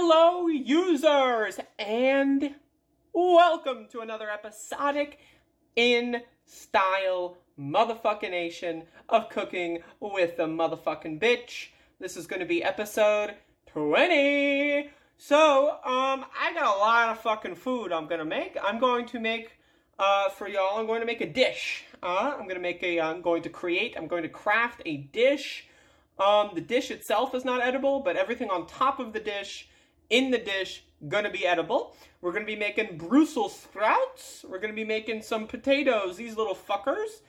Hello, users, and welcome to another episodic in style motherfucking nation of Cooking with the Motherfucking Bitch. This is going to be episode 20. So, I got a lot of fucking food I'm going to make. I'm going to make a dish. I'm going to craft a dish. The dish itself is not edible, but everything on top of the dish, in the dish, gonna be edible. We're gonna be making Brussels sprouts. We're gonna be making some potatoes, these little fuckers.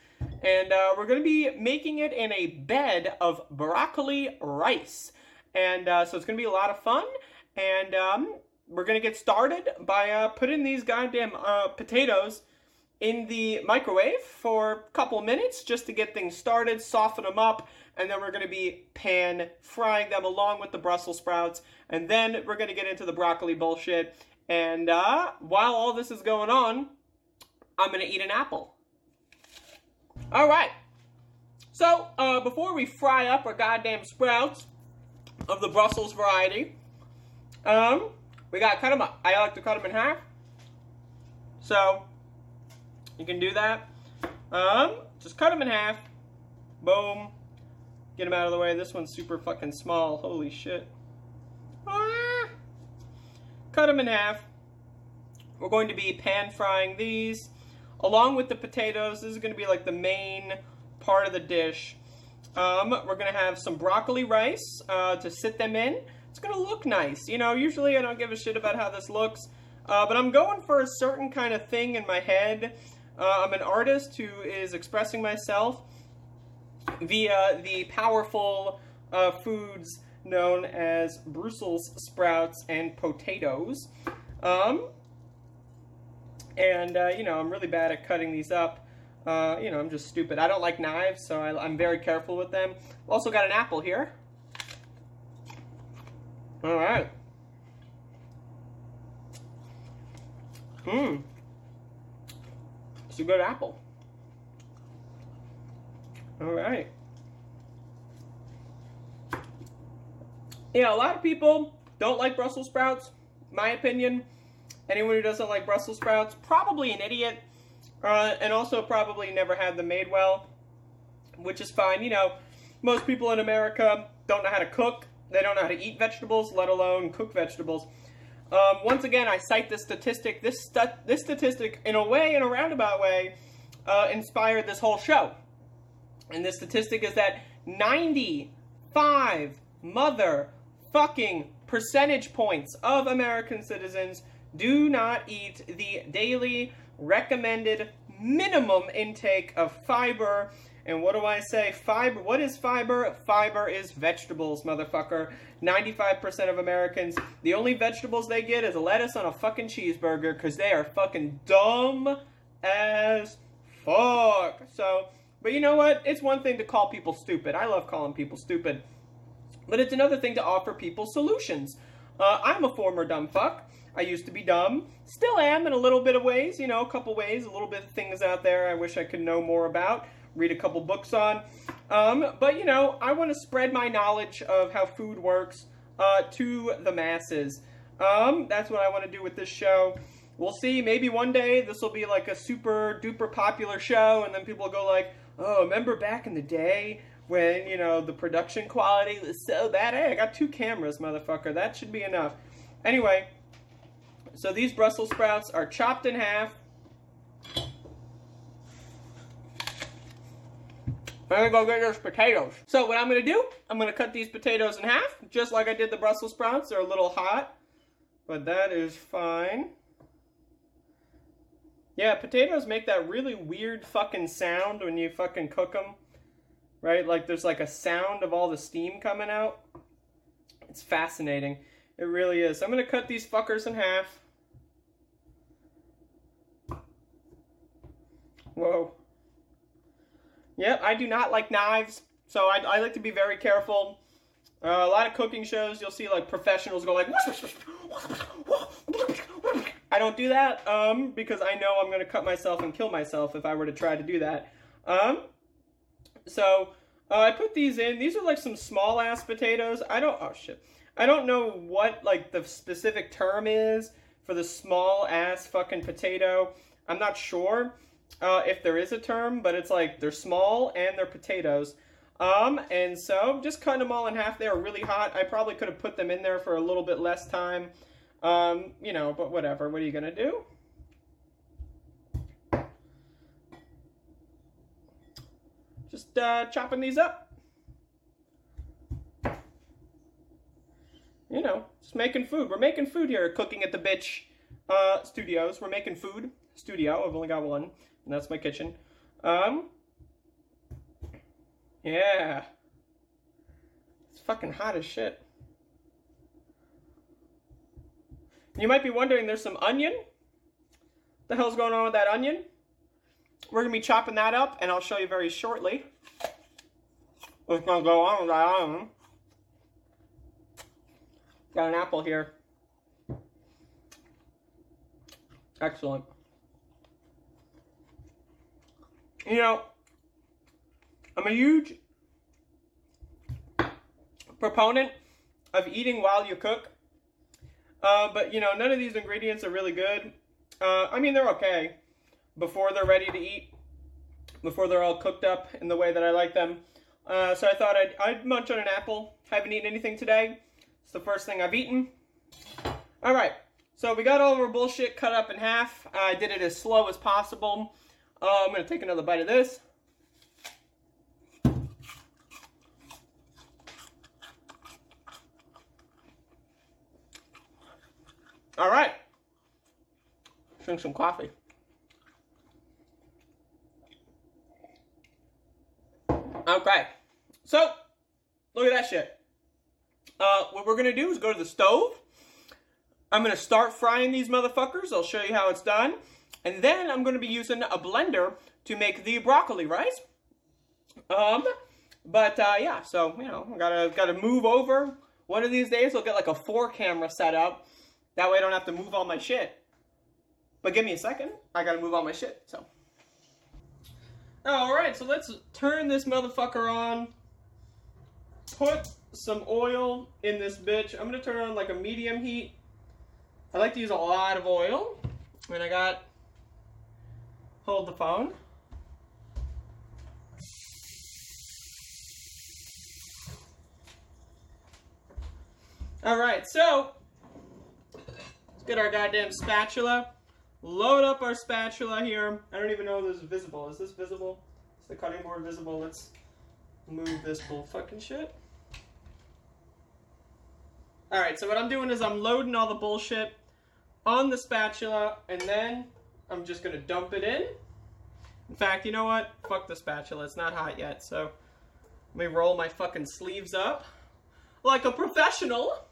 And we're gonna be making it in a bed of broccoli rice. And so it's gonna be a lot of fun. And we're gonna get started by putting these goddamn potatoes in the microwave for a couple minutes just to get things started, soften them up, and then we're going to be pan frying them along with the Brussels sprouts, and then we're going to get into the broccoli bullshit. And while all this is going on, I'm going to eat an apple. All right. So before we fry up our goddamn sprouts of the Brussels variety, we got to cut them up. I like to cut them in half. So you can do that. Just cut them in half. Boom. Get them out of the way. This one's super fucking small. Holy shit. Cut them in half. We're going to be pan frying these along with the potatoes. This is going to be like the main part of the dish. We're going to have some broccoli rice to sit them in. It's going to look nice. You know, usually I don't give a shit about how this looks. But I'm going for a certain kind of thing in my head. I'm an artist who is expressing myself via the powerful foods known as Brussels sprouts and potatoes. You know, I'm really bad at cutting these up. You know, I'm just stupid. I don't like knives, so I'm very careful with them. Also got an apple here. All right. It's a good apple. All right. Yeah, a lot of people don't like Brussels sprouts. My opinion, anyone who doesn't like Brussels sprouts, probably an idiot, and also probably never had them made well, which is fine. You know, most people in America don't know how to cook. They don't know how to eat vegetables, let alone cook vegetables. Once again, I cite this statistic. This statistic, in a roundabout way, inspired this whole show. And the statistic is that 95 motherfucking percentage points of American citizens do not eat the daily recommended minimum intake of fiber. And what do I say? Fiber. What is fiber? Fiber is vegetables, motherfucker. 95% of Americans, the only vegetables they get is lettuce on a fucking cheeseburger because they are fucking dumb as fuck. So, but you know what? It's one thing to call people stupid. I love calling people stupid. But it's another thing to offer people solutions. I'm a former dumb fuck. I used to be dumb. Still am in a little bit of ways. You know, a couple ways. A little bit of things out there I wish I could know more about. Read a couple books on. But, you know, I want to spread my knowledge of how food works to the masses. That's what I want to do with this show. We'll see. Maybe one day this will be like a super duper popular show, and then people will go like, oh, remember back in the day when, you know, the production quality was so bad? Hey, I got 2 cameras, motherfucker. That should be enough. Anyway, so these Brussels sprouts are chopped in half. I'm gonna go get those potatoes. So what I'm gonna do, I'm gonna cut these potatoes in half, just like I did the Brussels sprouts. They're a little hot, but that is fine. Yeah, potatoes make that really weird fucking sound when you fucking cook them. Right? Like there's like a sound of all the steam coming out. It's fascinating. It really is. I'm gonna cut these fuckers in half. Whoa. Yep, I do not like knives, so I like to be very careful. A lot of cooking shows, you'll see like professionals go like, I don't do that, because I know I'm going to cut myself and kill myself if I were to try to do that. So I put these in. These are like some small ass potatoes. Oh shit. I don't know what, like, the specific term is for the small-ass fucking potato. I'm not sure if there is a term, but it's like they're small and they're potatoes. And so just cutting them all in half. They are really hot. I probably could have put them in there for a little bit less time. You know, but whatever. What are you going to do? Just chopping these up. You know, just making food. We're making food here, Cooking at the Bitch Studios. We're making food. Studio. I've only got one, and that's my kitchen. Yeah. It's fucking hot as shit. You might be wondering, there's some onion. What the hell's going on with that onion? We're going to be chopping that up, and I'll show you very shortly what's going to go on with that onion. Got an apple here. Excellent. You know, I'm a huge proponent of eating while you cook. But, you know, none of these ingredients are really good. I mean, they're okay before they're ready to eat, before they're all cooked up in the way that I like them. So I thought I'd munch on an apple. Haven't eaten anything today. It's the first thing I've eaten. All right. So we got all of our bullshit cut up in half. I did it as slow as possible. I'm going to take another bite of this. All right. Drink some coffee. Okay. So, look at that shit. What we're going to do is go to the stove. I'm going to start frying these motherfuckers. I'll show you how it's done. And then I'm going to be using a blender to make the broccoli rice. Yeah, so, you know, gotta move over. One of these days, I'll get like a 4-camera setup. That way I don't have to move all my shit. But give me a second. I gotta move all my shit, so. Alright, so let's turn this motherfucker on. Put some oil in this bitch. I'm gonna turn it on like a medium heat. I like to use a lot of oil. And I got... Hold the phone. Alright, so... Let's get our goddamn spatula. Load up our spatula here. I don't even know if this is visible. Is this visible? Is the cutting board visible? Let's move this bull fucking shit. Alright, so what I'm doing is I'm loading all the bullshit on the spatula, and then I'm just going to dump it in. In fact, you know what? Fuck the spatula. It's not hot yet, so let me roll my fucking sleeves up like a professional.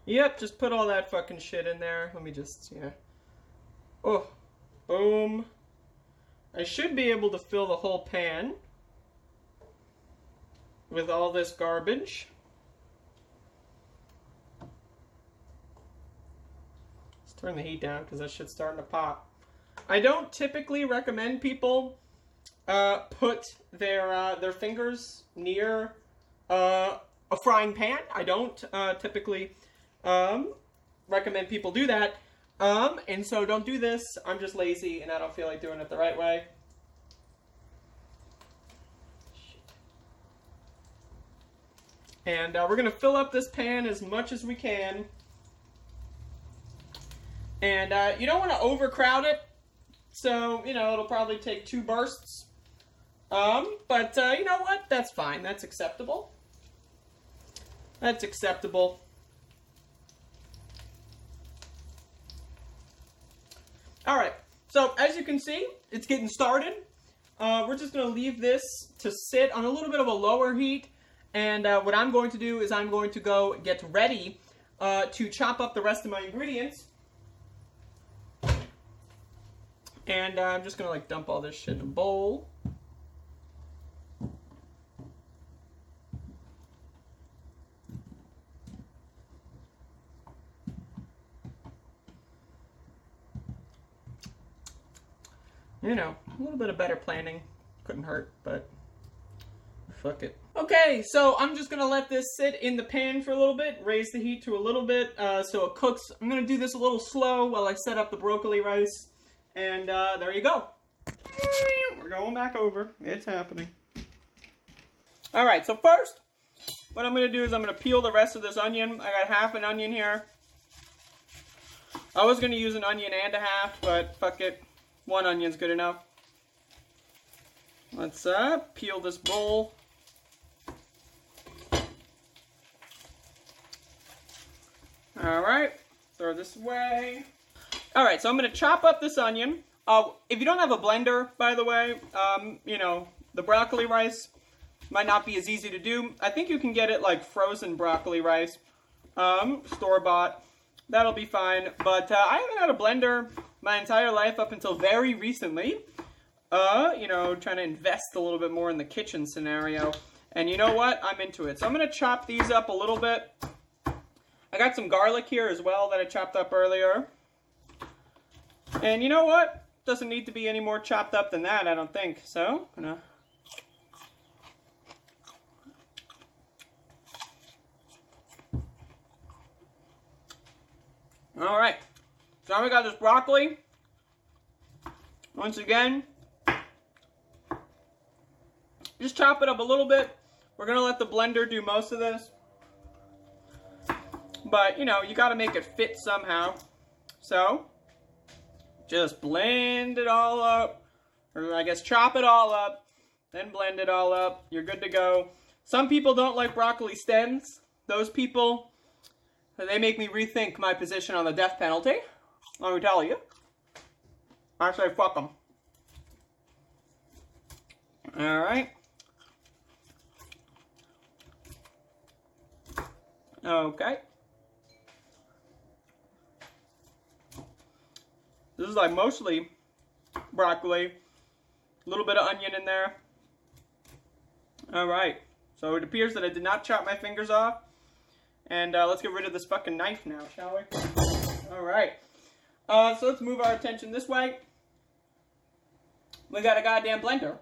Yep, just put all that fucking shit in there. Let me just, yeah. Oh, boom. I should be able to fill the whole pan with all this garbage. Let's turn the heat down because that shit's starting to pop. I don't typically recommend people put their fingers near a frying pan. I don't typically recommend people do that. And so don't do this. I'm just lazy and I don't feel like doing it the right way. And we're going to fill up this pan as much as we can. And you don't want to overcrowd it. So, you know, it'll probably take 2 bursts. But you know what? That's fine. That's acceptable. That's acceptable. Alright, so as you can see, it's getting started. We're just going to leave this to sit on a little bit of a lower heat. And what I'm going to do is I'm going to go get ready to chop up the rest of my ingredients. And I'm just going to like dump all this shit in a bowl. You know, a little bit of better planning couldn't hurt, but fuck it. Okay, so I'm just gonna let this sit in the pan for a little bit, raise the heat to a little bit so it cooks. I'm gonna do this a little slow while I set up the broccoli rice, and there you go. We're going back over. It's happening. Alright, so first, what I'm gonna do is I'm gonna peel the rest of this onion. I got half an onion here. I was gonna use an onion and a half, but fuck it. One onion's good enough. Let's peel this bowl. Alright, throw this away. Alright, so I'm going to chop up this onion. If you don't have a blender, by the way, you know, the broccoli rice might not be as easy to do. I think you can get it like frozen broccoli rice, store-bought. That'll be fine. But I haven't had a blender my entire life up until very recently. You know, trying to invest a little bit more in the kitchen scenario. And you know what? I'm into it. So I'm going to chop these up a little bit. I got some garlic here as well that I chopped up earlier. And you know what? Doesn't need to be any more chopped up than that, I don't think. So, I'm gonna... Alright. So now we got this broccoli. Once again, just chop it up a little bit. We're gonna let the blender do most of this. But, you know, you gotta make it fit somehow. So, just blend it all up. Or I guess chop it all up. Then blend it all up. You're good to go. Some people don't like broccoli stems. Those people, they make me rethink my position on the death penalty. Let me tell you. I say fuck them. Alright. Okay. This is like mostly broccoli, a little bit of onion in there. Alright, so it appears that I did not chop my fingers off. And let's get rid of this fucking knife now, shall we? Alright, so let's move our attention this way. We got a goddamn blender.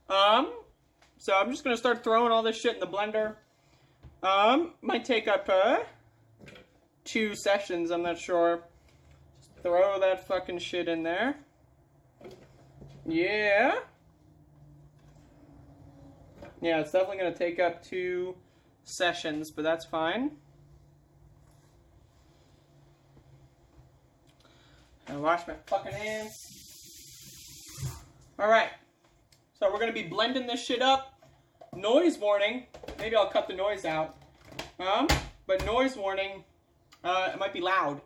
So I'm just going to start throwing all this shit in the blender. Might take up 2 sessions, I'm not sure. Throw that fucking shit in there. Yeah. Yeah, it's definitely going to take up 2 sessions, but that's fine. And wash my fucking hands. Alright. So we're going to be blending this shit up. Noise warning. Maybe I'll cut the noise out. But noise warning. It might be loud.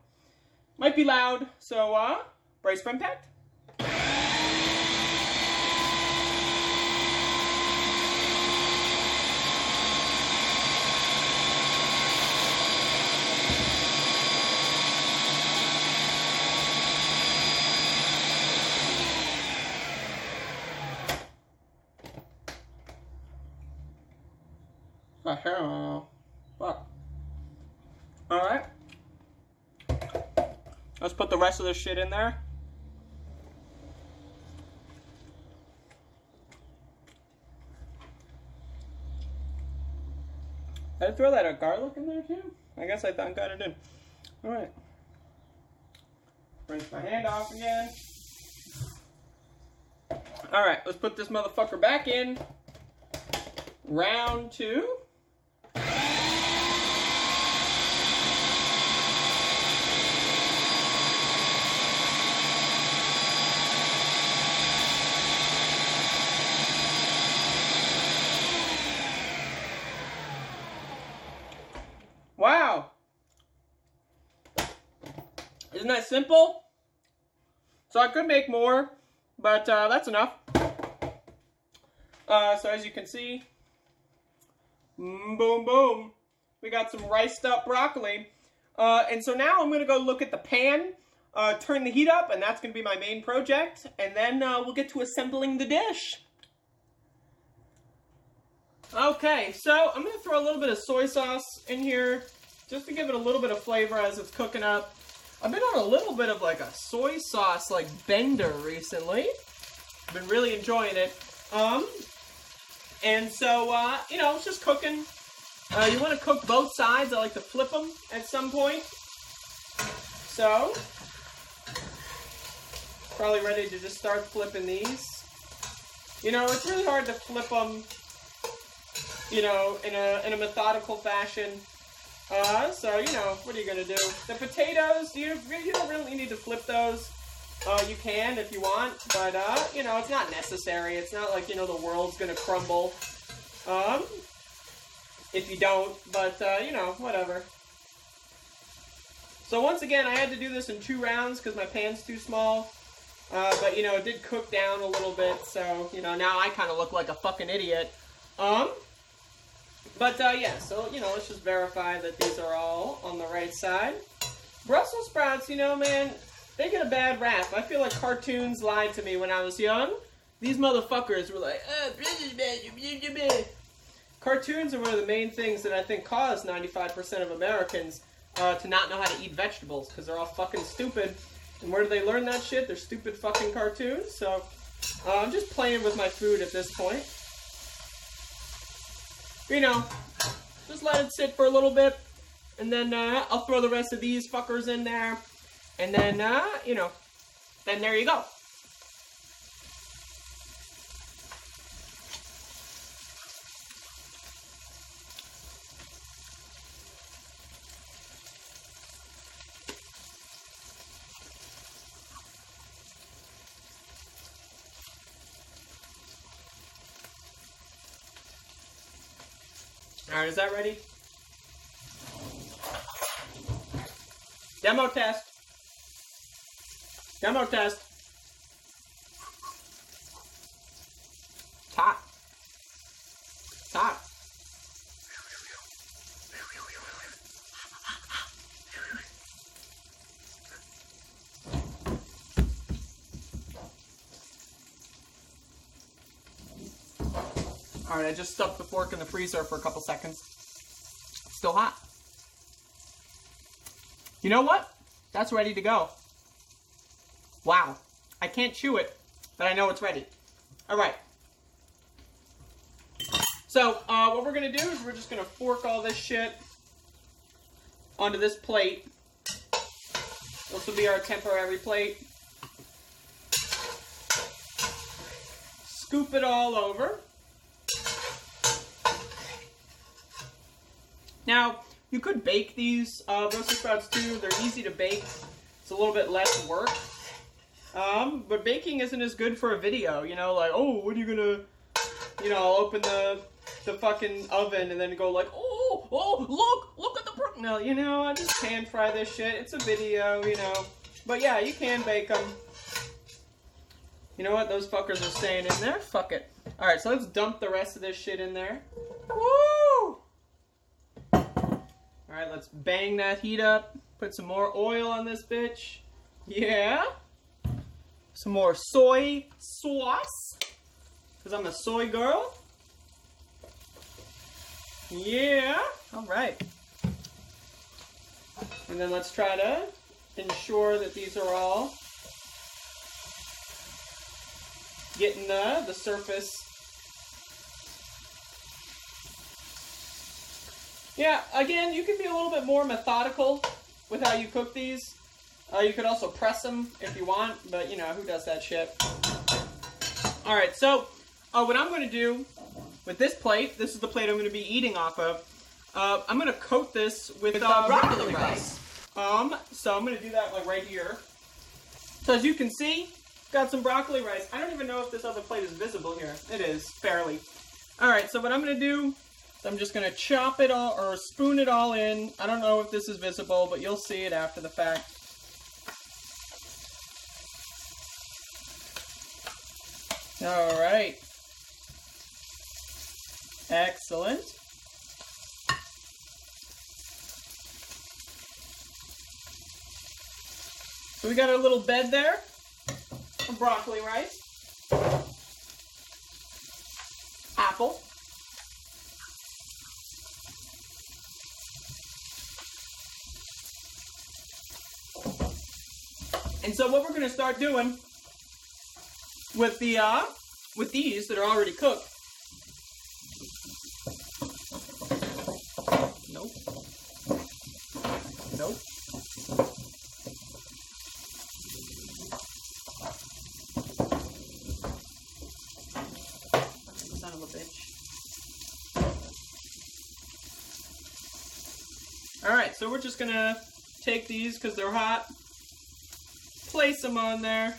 Might be loud, so, brace for impact. Fuck. Alright. Let's put the rest of this shit in there. Did I throw that garlic in there too? I guess I got it in. Alright. Rinse my hand off again. Alright, let's put this motherfucker back in. Round 2. Wow. Isn't that simple? So I could make more, but that's enough. So as you can see, boom, boom, we got some riced up broccoli. And so now I'm going to go look at the pan, turn the heat up, and that's going to be my main project. And then we'll get to assembling the dish. Okay, so I'm going to throw a little bit of soy sauce in here, just to give it a little bit of flavor as it's cooking up. I've been on a little bit of like a soy sauce like bender recently. Been really enjoying it. And so, you know, it's just cooking. You want to cook both sides. I like to flip them at some point. So, probably ready to just start flipping these. You know, it's really hard to flip them, you know, in a methodical fashion. So, you know, what are you going to do? The potatoes, you don't really need to flip those. You can if you want, but, you know, it's not necessary. It's not like, you know, the world's going to crumble if you don't, but, you know, whatever. So once again, I had to do this in 2 rounds because my pan's too small. But, you know, it did cook down a little bit, so, you know, now I kind of look like a fucking idiot. But, yeah, so, you know, let's just verify that these are all on the right side. Brussels sprouts, you know, man, they get a bad rap. I feel like cartoons lied to me when I was young. These motherfuckers were like, cartoons are one of the main things that I think cause 95% of Americans to not know how to eat vegetables, because they're all fucking stupid. And where do they learn that shit? They're stupid fucking cartoons. So, I'm just playing with my food at this point. You know, just let it sit for a little bit. And then, I'll throw the rest of these fuckers in there. And then, you know, then there you go. Alright, is that ready? Demo test. Demo test. It's hot. It's hot. Alright, I just stuck the fork in the freezer for a couple seconds. Still hot. You know what? That's ready to go. Wow. I can't chew it, but I know it's ready. Alright. So, what we're going to do is we're just going to fork all this shit onto this plate. This will be our temporary plate. Scoop it all over. Now, you could bake these Brussels sprouts too. They're easy to bake. It's a little bit less work. But baking isn't as good for a video, you know, like, oh, what are you gonna, you know, I'll open the fucking oven and then go like, oh, look at the no, you know, I just pan fry this shit. It's a video, you know. But yeah, you can bake them. You know what? Those fuckers are staying in there. Fuck it. Alright, so let's dump the rest of this shit in there. Woo! Alright, let's bang that heat up. Put some more oil on this bitch. Yeah. Some more soy sauce. Because I'm a soy girl. Yeah. Alright. And then let's try to ensure that these are all getting the surface. Yeah, again, you can be a little bit more methodical with how you cook these. You could also press them if you want, but you know, who does that shit? Alright, so what I'm going to do with this plate, this is the plate I'm going to be eating off of, I'm going to coat this with broccoli rice. So I'm going to do that like right here. So as you can see, got some broccoli rice. I don't even know if this other plate is visible here. It is, fairly. Alright, so what I'm going to do, I'm just going to chop it all, or spoon it all in. I don't know if this is visible, but you'll see it after the fact. Alright. Excellent. So we got our little bed there of broccoli rice. Apple. And so what we're going to start doing with the with these that are already cooked Nope. Son of a bitch. Alright, so we're just gonna take these because they're hot. Place them on there.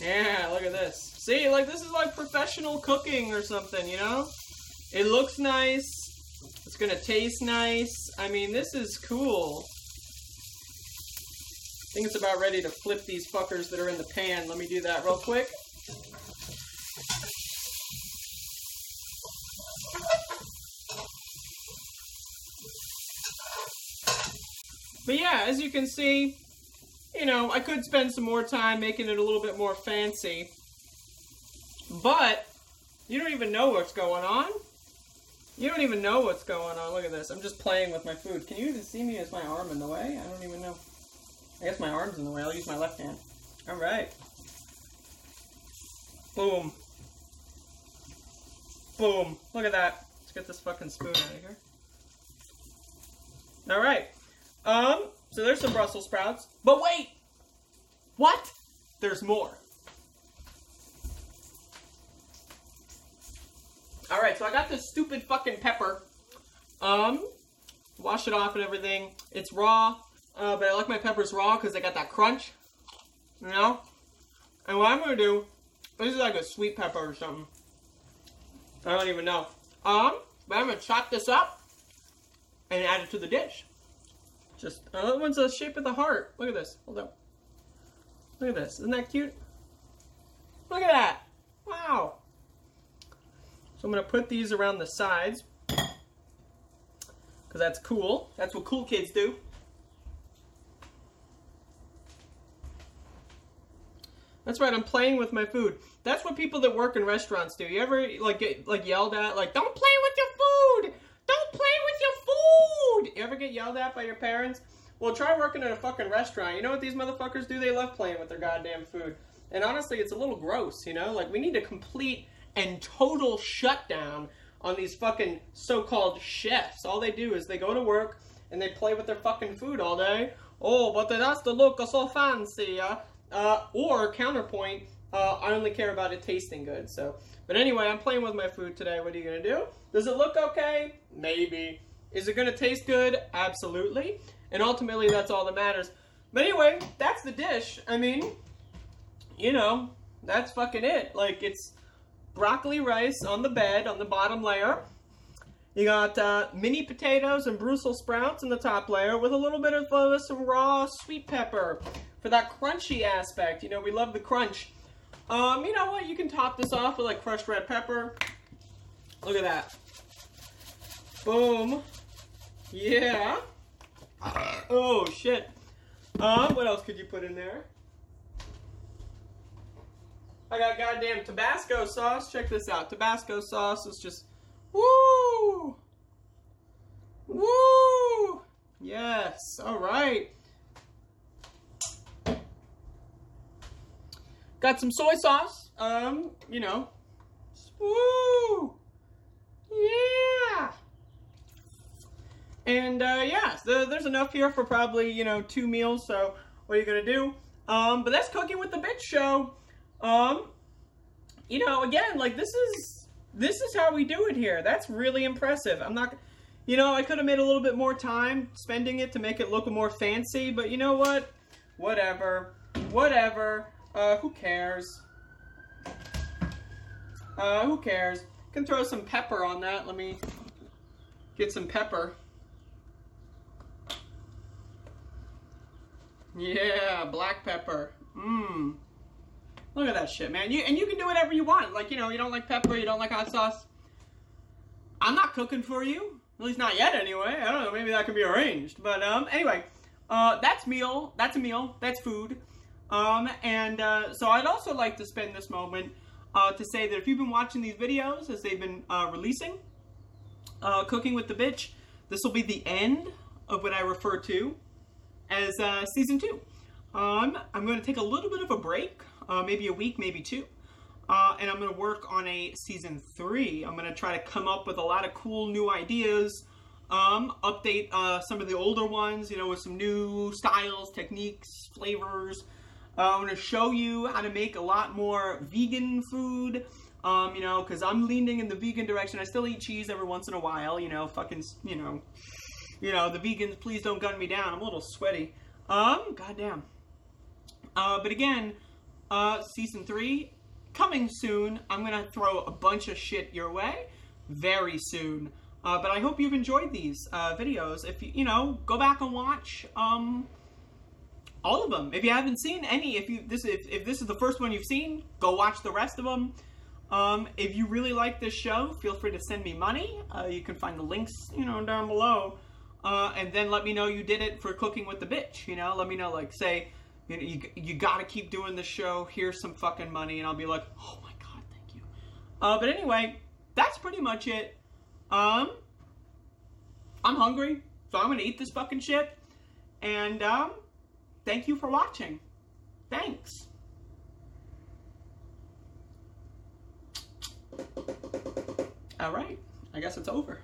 Yeah, look at this. See, like, this is like professional cooking or something, you know? It looks nice. It's gonna taste nice. I mean, this is cool. I think it's about ready to flip these fuckers that are in the pan. Let me do that real quick. But yeah, as you can see, you know, I could spend some more time making it a little bit more fancy. But you don't even know what's going on. You don't even know what's going on. Look at this. I'm just playing with my food. Can you even see me? Is my arm in the way? I don't even know. I guess my arm's in the way. I'll use my left hand. All right. Boom. Boom. Look at that. Let's get this fucking spoon out of here. All right. So there's some Brussels sprouts. But wait! What? There's more. Alright, so I got this stupid fucking pepper. Wash it off and everything. It's raw, but I like my peppers raw because they got that crunch. You know? And what I'm gonna do, this is like a sweet pepper or something. I don't even know. But I'm gonna chop this up and add it to the dish. Just, that one's the shape of the heart. Look at this. Hold up. Look at this. Isn't that cute? Look at that. Wow. So I'm going to put these around the sides. Because that's cool. That's what cool kids do. That's right, I'm playing with my food. That's what people that work in restaurants do. You ever, like, get, like, yelled at? Like, don't play with your food! Don't play with your food! You ever get yelled at by your parents? Well, try working at a fucking restaurant. You know what these motherfuckers do? They love playing with their goddamn food. And honestly, it's a little gross, you know? Like, we need a complete and total shutdown on these fucking so-called chefs. All they do is they go to work and they play with their fucking food all day. Oh, but that's the look so fancy, or counterpoint, I only care about it tasting good. So, but anyway, I'm playing with my food today. What are you gonna do? Does it look okay? Maybe. Is it gonna taste good? Absolutely. And ultimately, that's all that matters. But anyway, that's the dish. I mean, you know, that's fucking it. Like, it's broccoli rice on the bed, on the bottom layer. You got mini potatoes and Brussels sprouts in the top layer with a little bit of some raw sweet pepper for that crunchy aspect. You know, we love the crunch. You know what? You can top this off with like crushed red pepper. Look at that. Boom. Yeah. Oh, shit. What else could you put in there? I got goddamn Tabasco sauce. Check this out. Tabasco sauce is just... Woo! Woo! Yes. All right. Got some soy sauce. You know. Woo! Yeah! And, yeah, so there's enough here for probably, you know, 2 meals, so what are you gonna do? But that's Cooking with the Bitch show. You know, again, like, this is how we do it here. That's really impressive. I'm not, you know, I could have made a little bit more time spending it to make it look more fancy, but you know what? Whatever. Whatever. Who cares? Who cares? Can throw some pepper on that. Let me get some pepper. Yeah, black pepper. Mmm. Look at that shit, man. And you can do whatever you want. Like, you know, you don't like pepper, you don't like hot sauce. I'm not cooking for you. At least not yet, anyway. I don't know. Maybe that can be arranged. But, anyway. That's meal. That's a meal. That's food. So I'd also like to spend this moment to say that if you've been watching these videos as they've been releasing, Cooking with the Bitch, this will be the end of what I refer to as Season 2. I'm going to take a little bit of a break, maybe a week, maybe 2. and I'm going to work on a season 3. I'm going to try to come up with a lot of cool new ideas, update some of the older ones, you know, with some new styles, techniques, flavors. I'm going to show you how to make a lot more vegan food, you know, because I'm leaning in the vegan direction. I still eat cheese every once in a while, you know, fucking, you know, the vegans, please don't gun me down. I'm a little sweaty. Goddamn. But again, season 3, coming soon. I'm going to throw a bunch of shit your way very soon. But I hope you've enjoyed these videos. If you know, go back and watch all of them. If you haven't seen any, if this is the first one you've seen, go watch the rest of them. If you really like this show, feel free to send me money. You can find the links, you know, down below. And then let me know you did it for Cooking with the Bitch. You know, let me know, like, say, you know, you gotta keep doing the show. Here's some fucking money, and I'll be like, oh my god, thank you. But anyway, that's pretty much it. I'm hungry, so I'm gonna eat this fucking shit. And thank you for watching. Thanks. All right, I guess it's over.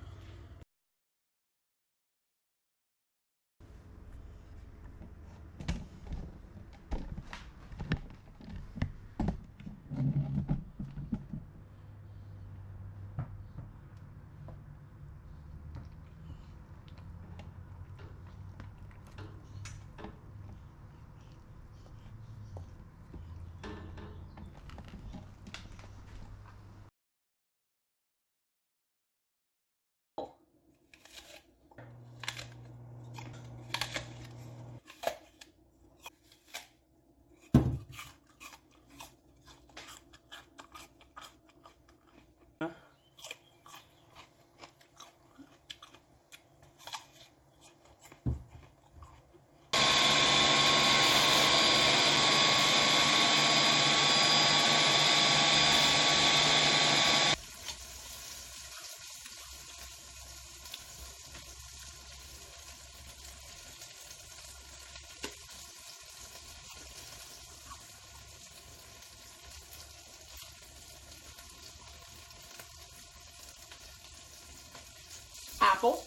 Apple.